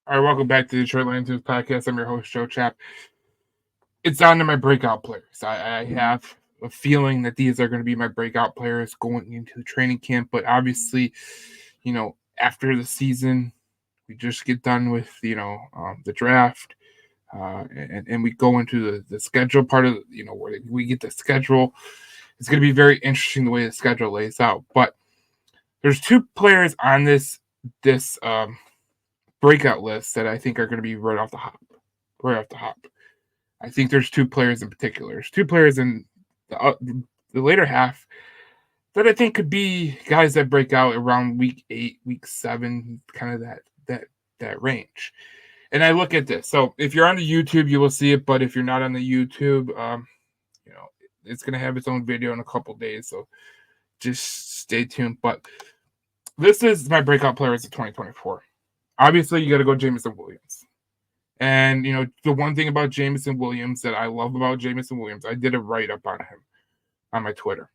All right, welcome back to the Detroit Lions News Podcast. I'm your host, Joe Chap. It's on to my breakout players. I have a feeling that these are going to be my breakout players going into the training camp, but obviously, after the season, we just get done with, the draft, and we go into the schedule part of, where we get the schedule. It's going to be very interesting the way the schedule lays out, but there's two players on this breakout list that I think are going to be right off the hop. I think there's two players in particular. There's two players in the later half that I think could be guys that break out around week 8, week 7, kind of that range. And I look at this. So if you're on the YouTube, you will see it. But if you're not on the YouTube, it's going to have its own video in a couple days. So just stay tuned. But this is my breakout players of 2024. Obviously, you got to go Jameson Williams. And, the one thing about Jameson Williams that I love about Jameson Williams, I did a write-up on him on my Twitter.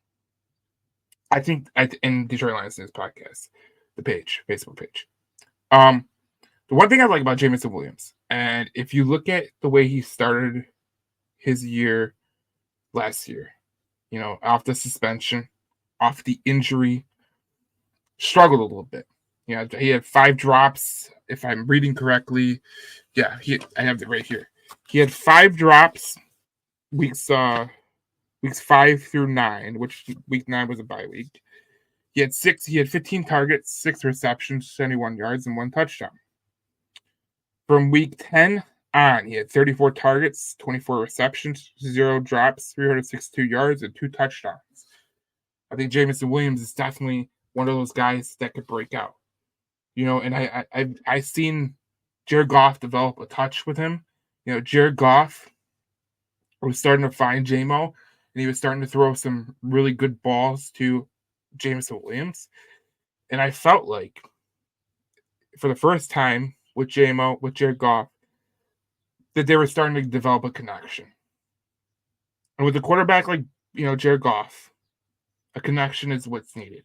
I think in Detroit Lions News Podcast, the Facebook page. The one thing I like about Jameson Williams, and if you look at the way he started his year last year, off the suspension, off the injury, struggled a little bit. He had 5 drops, if I'm reading correctly. Yeah, I have it right here. He had 5 drops weeks 5 through 9, which week 9 was a bye week. He had 15 targets, 6 receptions, 71 yards, and 1 touchdown. From week 10 on, he had 34 targets, 24 receptions, 0 drops, 362 yards, and 2 touchdowns. I think Jameson Williams is definitely one of those guys that could break out. And I've seen Jared Goff develop a touch with him. Jared Goff was starting to find JMO, and he was starting to throw some really good balls to Jameson Williams. And I felt like for the first time with Jared Goff, that they were starting to develop a connection. And with a quarterback like, Jared Goff, a connection is what's needed.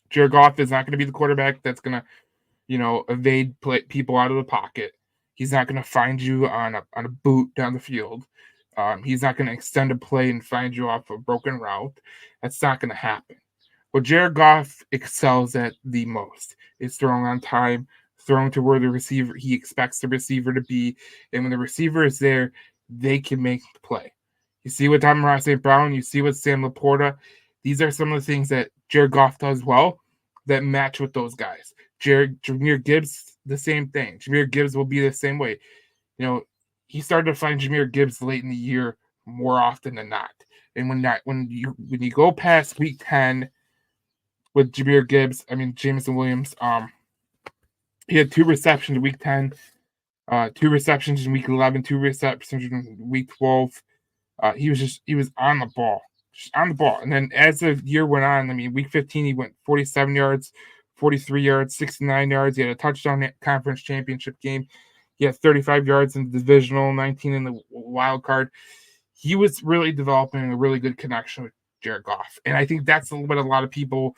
Jared Goff is not going to be the quarterback that's going to, evade people out of the pocket. He's not going to find you on a boot down the field. He's not going to extend a play and find you off a broken route. That's not going to happen. What Jared Goff excels at the most is throwing on time, throwing to where he expects the receiver to be. And when the receiver is there, they can make the play. You see what St.Brown, you see what Sam Laporta. These are some of the things that Jared Goff does well that match with those guys. Jahmyr Gibbs, the same thing. Jahmyr Gibbs will be the same way. He started to find Jahmyr Gibbs late in the year more often than not. And when you go past week 10 with Jahmyr Gibbs, Jameson Williams, he had 2 receptions in week 10, 2 receptions in week 11, 2 receptions in week 12. He was on the ball. Just on the ball. And then as the year went on, week 15, he went 47 yards, 43 yards, 69 yards. He had a touchdown conference championship game. He had 35 yards in the divisional, 19 in the wild card. He was really developing a really good connection with Jared Goff. And I think that's what a lot of people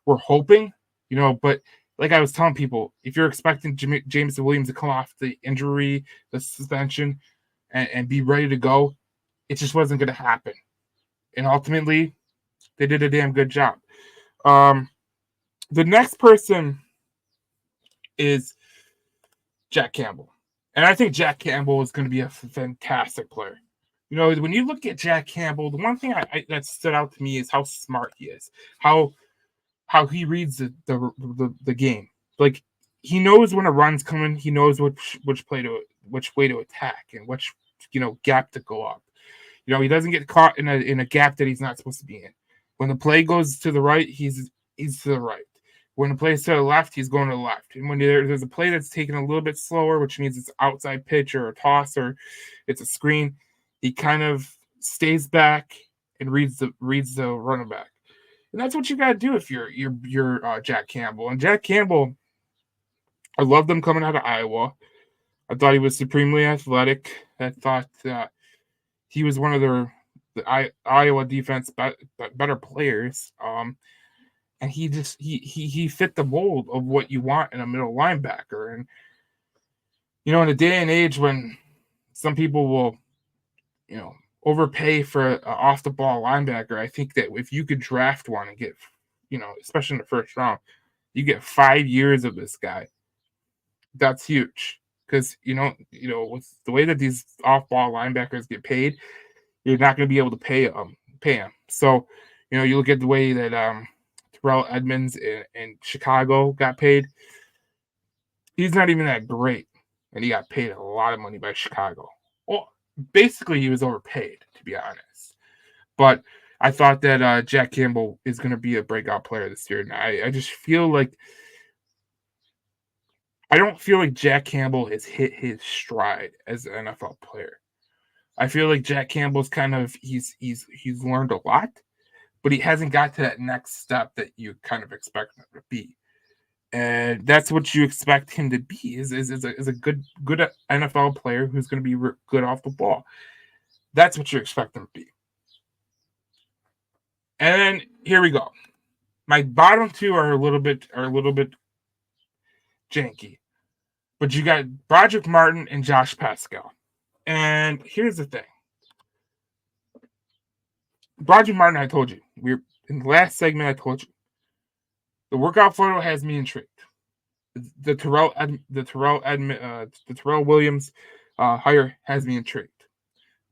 were hoping, but like I was telling people, if you're expecting Jameson Williams to come off the injury, the suspension, and be ready to go, it just wasn't going to happen. And ultimately, they did a damn good job. The next person is Jack Campbell. And I think Jack Campbell is going to be a fantastic player. When you look at Jack Campbell, the one thing that stood out to me is how smart he is, how he reads the game. Like, he knows when a run's coming. He knows which way to attack and which gap to go up. He doesn't get caught in a gap that he's not supposed to be in. When the play goes to the right, he's to the right. When the play is to the left, he's going to the left. And when there's a play that's taken a little bit slower, which means it's outside pitch or a toss or it's a screen, he kind of stays back and reads the running back. And that's what you got to do if you're Jack Campbell. And Jack Campbell, I loved him coming out of Iowa. I thought he was supremely athletic. I thought he was one of the Iowa defense better players. And he fit the mold of what you want in a middle linebacker. And in a day and age when some people will, overpay for an off the ball linebacker, I think that if you could draft one and get, especially in the first round, you get 5 years of this guy. That's huge because with the way that these off ball linebackers get paid, you're not going to be able to pay him. So, you look at the way that Terrell Edmonds in Chicago got paid. He's not even that great, and he got paid a lot of money by Chicago. Well, basically, he was overpaid, to be honest. But I thought that Jack Campbell is going to be a breakout player this year, and I just feel like I don't feel like Jack Campbell has hit his stride as an NFL player. I feel like Jack Campbell's kind of he's learned a lot, but he hasn't got to that next step that you kind of expect him to be. And that's what you expect him to be is a good NFL player who's going to be good off the ball. That's what you expect him to be. And then here we go. My bottom two are a little bit janky, but you got Broderick Martin and Josh Pascal. And here's the thing. Broderick Martin, I told you. We're in the last segment. I told you the workout photo has me intrigued. The Terrell Williams hire has me intrigued.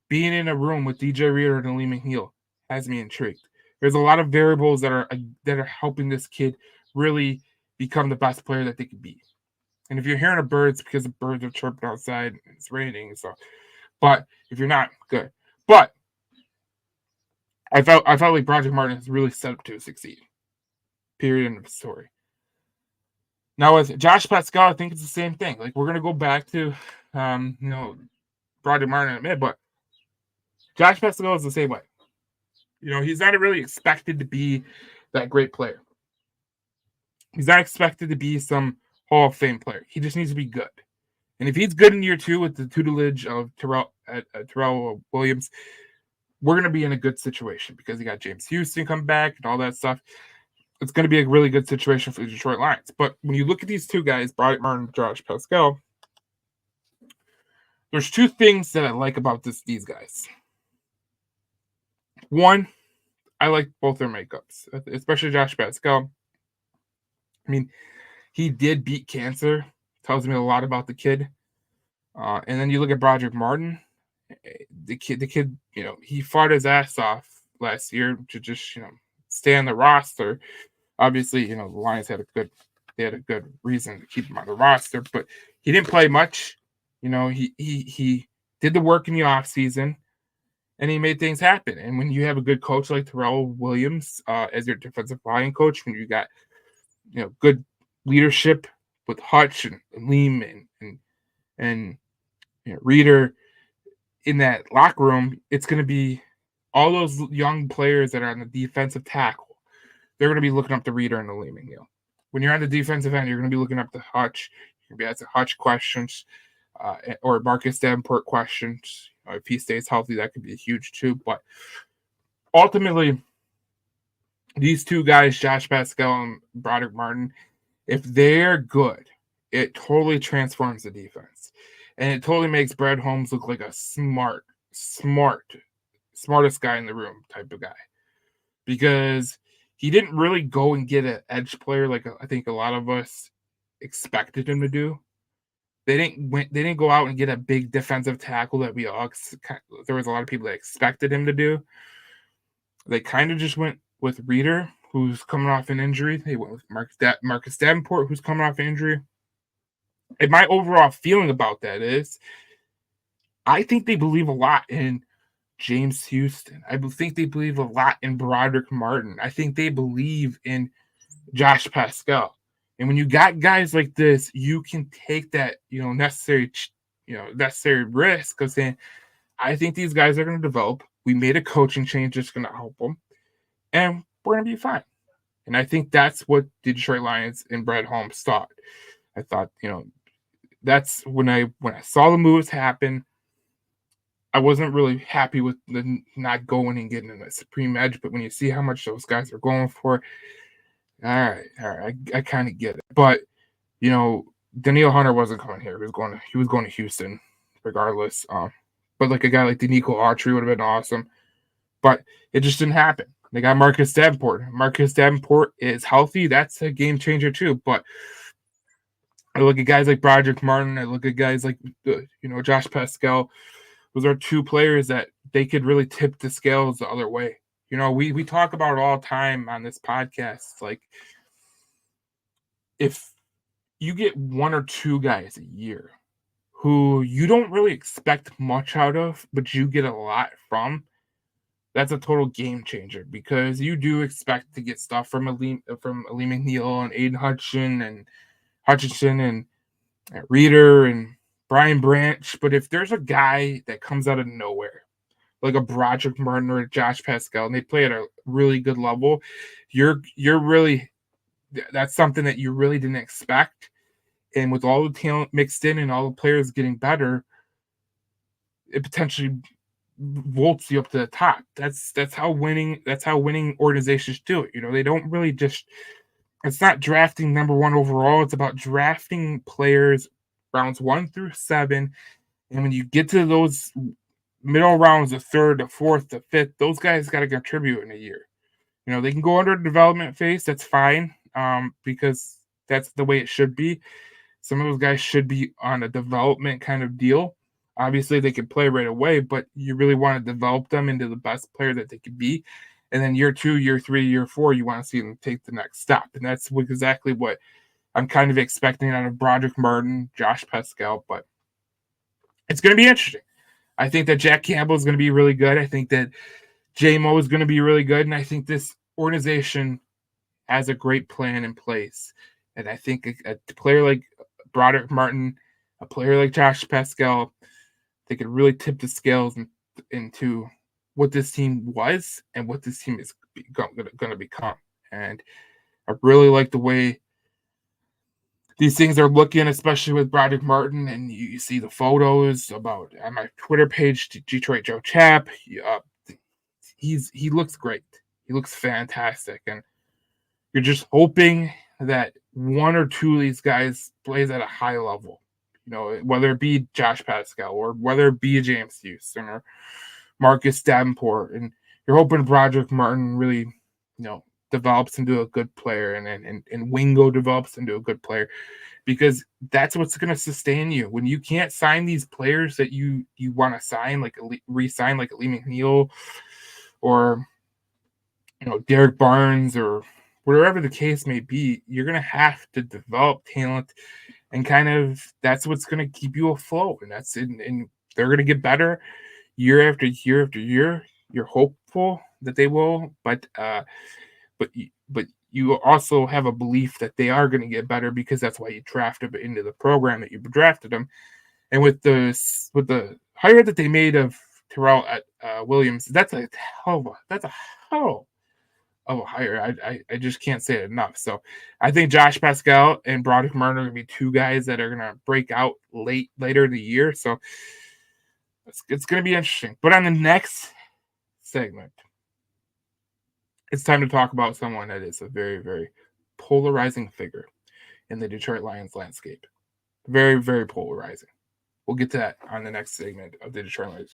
Being in a room with DJ Reader and Lee McNeil has me intrigued. There's a lot of variables that are helping this kid really become the best player that they could be. And if you're hearing the birds, because the birds are chirping outside, it's raining, so. But if you're not, good. But I felt like Broderick Martin is really set up to succeed. Period. End of story. Now with Josh Pascal, I think it's the same thing. Like we're gonna go back to, Broderick Martin in a minute, but Josh Pascal is the same way. He's not really expected to be that great player. He's not expected to be some Hall of Fame player. He just needs to be good. And if he's good in year two with the tutelage of Terrell Williams, we're going to be in a good situation because he got James Houston come back and all that stuff. It's going to be a really good situation for the Detroit Lions. But when you look at these two guys, Broderick Martin and Josh Pascal, there's two things that I like about these guys. One, I like both their makeups, especially Josh Pascal. I mean, he did beat cancer. Tells me a lot about the kid. And then you look at Broderick Martin. The kid, he fought his ass off last year to just, stay on the roster. Obviously, the Lions had a good reason to keep him on the roster, but he didn't play much. He did the work in the offseason, and he made things happen. And when you have a good coach like Terrell Williams as your defensive line coach, when you got, good leadership with Hutch and Leem and Reader in that locker room, it's going to be all those young players that are on the defensive tackle. They're going to be looking up the Reader and the Lee McNeil. When you're on the defensive end, you're going to be looking up the Hutch. You're going to be asking Hutch questions or Marcus Davenport questions. If he stays healthy, that could be huge too. But ultimately, these two guys, Josh Pascal and Broderick Martin, if they're good, it totally transforms the defense. And it totally makes Brad Holmes look like a smartest guy in the room type of guy. Because he didn't really go and get an edge player like I think a lot of us expected him to do. They didn't go out and get a big defensive tackle that there was a lot of people that expected him to do. They kind of just went with Reader, who's coming off an injury. They went with Marcus Davenport, who's coming off an injury. And my overall feeling about that is I think they believe a lot in James Houston. I think they believe a lot in Broderick Martin. I think they believe in Josh Pascal. And when you got guys like this, you can take that, necessary risk of saying, I think these guys are going to develop. We made a coaching change that's going to help them, and we're going to be fine. And I think that's what the Detroit Lions and Brad Holmes thought. I thought, that's when I saw the moves happen. I wasn't really happy with the not going and getting a supreme edge, but when you see how much those guys are going for, all right, I kind of get it. But Daniil Hunter wasn't coming here. He was going to Houston regardless. But like a guy like Danico Autry would have been awesome. But it just didn't happen. They got Marcus Davenport. Marcus Davenport is healthy. That's a game changer too. But I look at guys like Broderick Martin. I look at guys like Josh Pascal. Those are two players that they could really tip the scales the other way. We talk about it all the time on this podcast. Like, if you get one or two guys a year who you don't really expect much out of, but you get a lot from, that's a total game changer, because you do expect to get stuff from Aleem McNeil and Aiden Hutchinson and Reeder and Brian Branch. But if there's a guy that comes out of nowhere, like a Broderick Martin or a Josh Pascal, and they play at a really good level, you're really, that's something that you really didn't expect. And with all the talent mixed in and all the players getting better, it potentially vaults you up to the top. That's how winning organizations do it. They don't really just, it's not drafting number one overall. It's about drafting players rounds 1 through 7. And when you get to those middle rounds, the 3rd, the 4th, the 5th, those guys got to contribute in a year. They can go under a development phase. That's fine, because that's the way it should be. Some of those guys should be on a development kind of deal. Obviously, they can play right away, but you really want to develop them into the best player that they could be. And then year 2, year 3, year 4, you want to see them take the next step. And that's exactly what I'm kind of expecting out of Broderick Martin, Josh Pascal. But it's going to be interesting. I think that Jack Campbell is going to be really good. I think that J-Mo is going to be really good. And I think this organization has a great plan in place. And I think a player like Broderick Martin, a player like Josh Pascal, they could really tip the scales into what this team was and what this team is going to become. And I really like the way these things are looking, especially with Broderick Martin. And you see the photos about on my Twitter page, Detroit Joe Chap. He looks great. He looks fantastic. And you're just hoping that one or two of these guys plays at a high level, whether it be Josh Pascal or whether it be James Houston or Marcus Davenport. And you're hoping Broderick Martin really, develops into a good player, and Wingo develops into a good player, because that's what's going to sustain you. When you can't sign these players that you want to sign, like re-sign like Aleem McNeil or Derek Barnes or whatever the case may be, you're going to have to develop talent, and kind of that's what's going to keep you afloat. And that's it. And they're going to get better year after year after year. You're hopeful that they will, but you also have a belief that they are going to get better, because that's why you drafted them into the program that you drafted them. And with the hire that they made of Terrell Williams, that's a hell of a hire. I just can't say it enough. So I think Josh Pascal and Broderick Martin are going to be two guys that are going to break out later in the year. So it's going to be interesting. But on the next segment, it's time to talk about someone that is a very, very polarizing figure in the Detroit Lions landscape. Very, very polarizing. We'll get to that on the next segment of the Detroit Lions